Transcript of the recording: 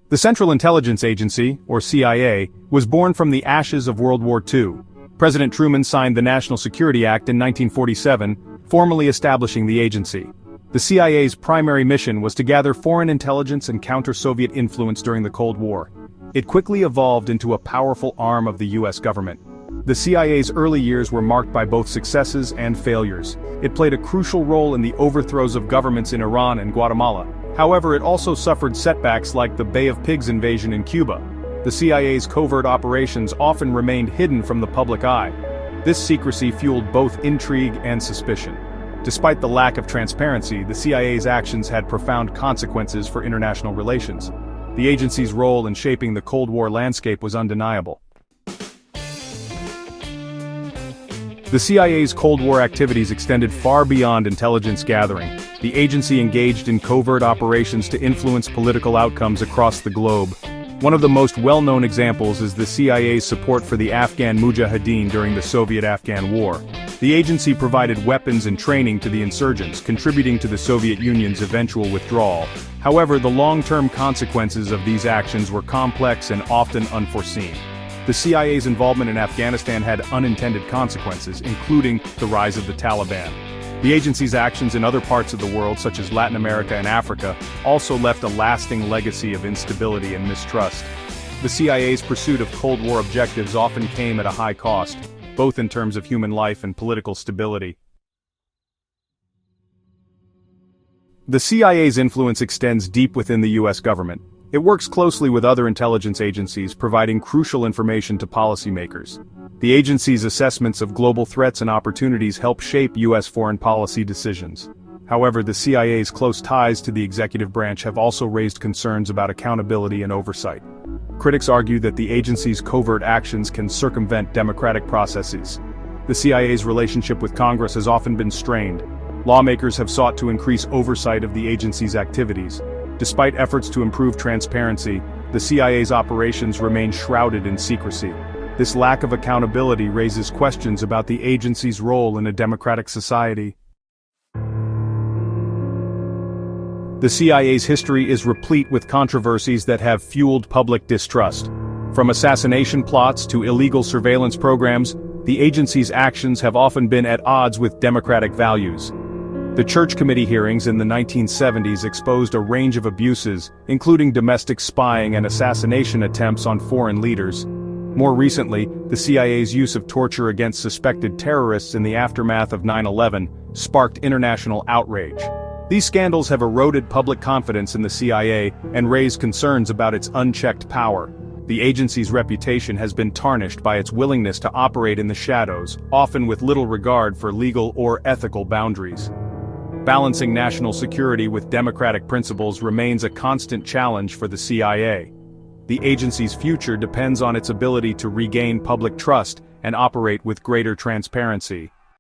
The Central Intelligence Agency, or CIA, was born from the ashes of World War II. President Truman signed the National Security Act in 1947, formally establishing the agency. The CIA's primary mission was to gather foreign intelligence and counter Soviet influence during the Cold War. It quickly evolved into a powerful arm of the US government. The CIA's early years were marked by both successes and failures. It played a crucial role in the overthrows of governments in Iran and Guatemala. However, it also suffered setbacks like the Bay of Pigs invasion in Cuba. The CIA's covert operations often remained hidden from the public eye. This secrecy fueled both intrigue and suspicion. Despite the lack of transparency, the CIA's actions had profound consequences for international relations. The agency's role in shaping the Cold War landscape was undeniable. The CIA's Cold War activities extended far beyond intelligence gathering. The agency engaged in covert operations to influence political outcomes across the globe. One of the most well-known examples is the CIA's support for the Afghan Mujahideen during the Soviet-Afghan War. The agency provided weapons and training to the insurgents, contributing to the Soviet Union's eventual withdrawal. However, the long-term consequences of these actions were complex and often unforeseen. The CIA's involvement in Afghanistan had unintended consequences, including the rise of the Taliban. The agency's actions in other parts of the world, such as Latin America and Africa, also left a lasting legacy of instability and mistrust. The CIA's pursuit of Cold War objectives often came at a high cost, both in terms of human life and political stability. The CIA's influence extends deep within the US government. It works closely with other intelligence agencies, providing crucial information to policymakers. The agency's assessments of global threats and opportunities help shape US foreign policy decisions. However, the CIA's close ties to the executive branch have also raised concerns about accountability and oversight. Critics argue that the agency's covert actions can circumvent democratic processes. The CIA's relationship with Congress has often been strained. Lawmakers have sought to increase oversight of the agency's activities. Despite efforts to improve transparency, the CIA's operations remain shrouded in secrecy. This lack of accountability raises questions about the agency's role in a democratic society. The CIA's history is replete with controversies that have fueled public distrust. From assassination plots to illegal surveillance programs, the agency's actions have often been at odds with democratic values. The Church Committee hearings in the 1970s exposed a range of abuses, including domestic spying and assassination attempts on foreign leaders. More recently, the CIA's use of torture against suspected terrorists in the aftermath of 9/11 sparked international outrage. These scandals have eroded public confidence in the CIA and raised concerns about its unchecked power. The agency's reputation has been tarnished by its willingness to operate in the shadows, often with little regard for legal or ethical boundaries. Balancing national security with democratic principles remains a constant challenge for the CIA. The agency's future depends on its ability to regain public trust and operate with greater transparency.